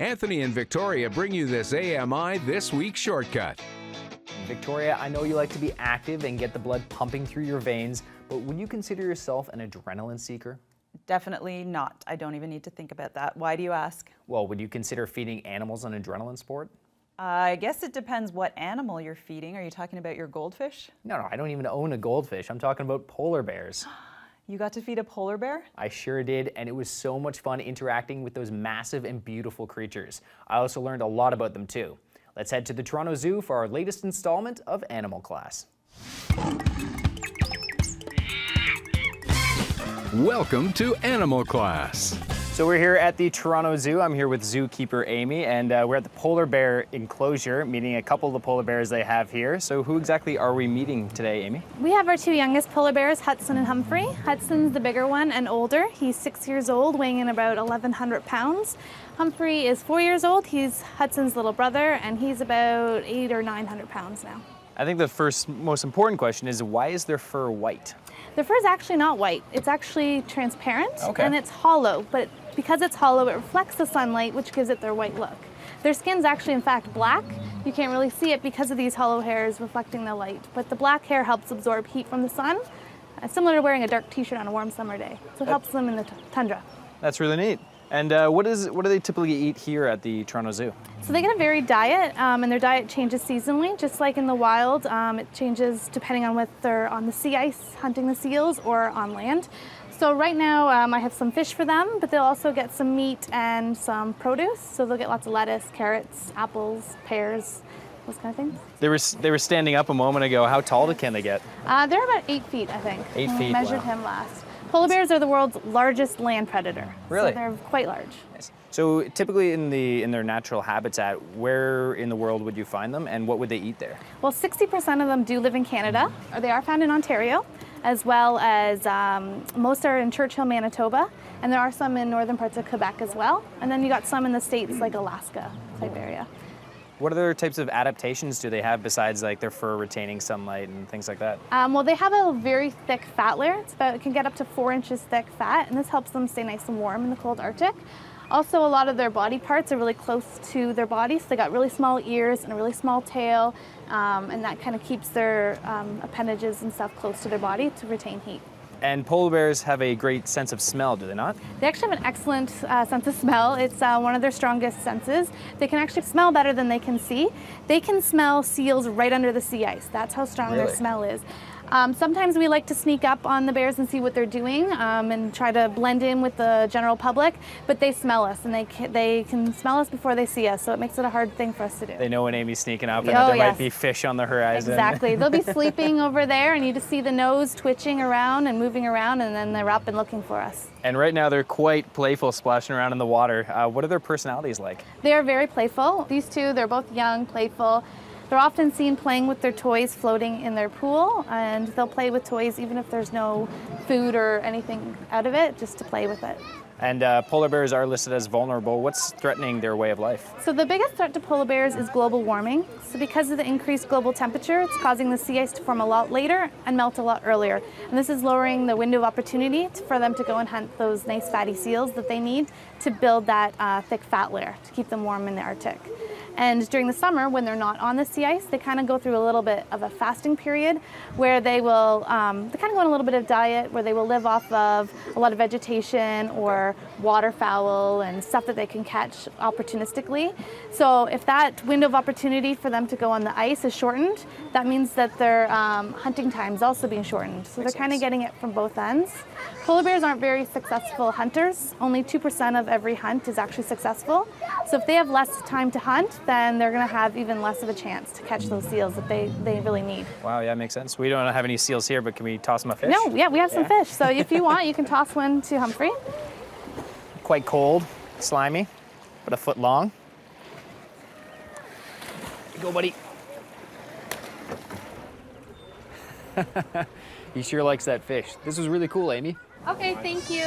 Anthony and Victoria bring you this AMI This Week shortcut. Victoria, I know you like to be active and get the blood pumping through your veins, but would you consider yourself an adrenaline seeker? Definitely not. I don't even need to think about that. Why do you ask? Well, would you consider feeding animals an adrenaline sport? I guess it depends what animal you're feeding. Are you talking about your goldfish? No, I don't even own a goldfish. I'm talking about polar bears. You got to feed a polar bear? I sure did, and it was so much fun interacting with those massive and beautiful creatures. I also learned a lot about them too. Let's head to the Toronto Zoo for our latest installment of Animal Class. Welcome to Animal Class. So we're here at the Toronto Zoo. I'm here with zookeeper Amy, and we're at the polar bear enclosure, meeting a couple of the polar bears they have here. So who exactly are we meeting today, Amy? We have our two youngest polar bears, Hudson and Humphrey. Hudson's the bigger one and older. He's 6 years old, weighing in about 1,100 pounds. Humphrey is 4 years old. He's Hudson's little brother, and he's about 800 or 900 pounds now. I think the first most important question is, why is their fur white? Their fur is actually not white. It's actually transparent, Okay. and it's hollow, but because it's hollow, it reflects the sunlight, which gives it their white look. Their skin's actually, in fact, black. You can't really see it because of these hollow hairs reflecting the light, but the black hair helps absorb heat from the sun, similar to wearing a dark t-shirt on a warm summer day. So it helps them in the tundra. That's really neat. And what do they typically eat here at the Toronto Zoo? So they get a varied diet, and their diet changes seasonally, just like in the wild. It changes depending on whether they're on the sea ice, hunting the seals, or on land. So right now I have some fish for them, but they'll also get some meat and some produce. So they'll get lots of lettuce, carrots, apples, pears, those kind of things. They were standing up a moment ago. How tall can they get? They're about 8 feet, I think. 8 when we feet, measured wow. him last. Polar bears are the world's largest land predator. Really? So they're quite large. Nice. So typically in their natural habitat, where in the world would you find them, and what would they eat there? Well, 60% of them do live in Canada. They are found in Ontario, as well as most are in Churchill, Manitoba, and there are some in northern parts of Quebec as well. And then you got some in the States, like Alaska type area. What other types of adaptations do they have besides like their fur retaining sunlight and things like that? Well, they have a very thick fat layer. It can get up to 4 inches thick fat, and this helps them stay nice and warm in the cold Arctic. Also, a lot of their body parts are really close to their bodies. So they got really small ears and a really small tail, and that kind of keeps their appendages and stuff close to their body to retain heat. And polar bears have a great sense of smell, do they not? They actually have an excellent sense of smell. It's one of their strongest senses. They can actually smell better than they can see. They can smell seals right under the sea ice. That's how strong their Really? smell is. Sometimes we like to sneak up on the bears and see what they're doing and try to blend in with the general public, but they smell us, and they can smell us before they see us, so it makes it a hard thing for us to do. They know when Amy's sneaking up and Oh, that there yes. might be fish on the horizon. Exactly. They'll be sleeping over there, and you just see the nose twitching around and moving around, and then they're up and looking for us. And right now they're quite playful, splashing around in the water. What are their personalities like? They are very playful. These two, they're both young, playful. They're often seen playing with their toys floating in their pool, and they'll play with toys even if there's no food or anything out of it, just to play with it. And polar bears are listed as vulnerable. What's threatening their way of life? So the biggest threat to polar bears is global warming. So because of the increased global temperature, it's causing the sea ice to form a lot later and melt a lot earlier. And this is lowering the window of opportunity for them to go and hunt those nice fatty seals that they need to build that thick fat layer to keep them warm in the Arctic. And during the summer, when they're not on the sea ice, they kind of go through a little bit of a fasting period where they will, they kind of go on a little bit of diet where they will live off of a lot of vegetation or waterfowl and stuff that they can catch opportunistically. So if that window of opportunity for them to go on the ice is shortened, that means that their hunting time is also being shortened. So they're kind of getting it from both ends. Polar bears aren't very successful hunters. Only 2% of every hunt is actually successful. So if they have less time to hunt, then they're going to have even less of a chance to catch those seals that they really need. Wow, yeah, makes sense. We don't have any seals here, but can we toss them a fish? No, yeah, we have some fish. So if you want, you can toss one to Humphrey. Quite cold, slimy, but a foot long. Go, buddy. He sure likes that fish. This was really cool, Amy. Okay, thank you.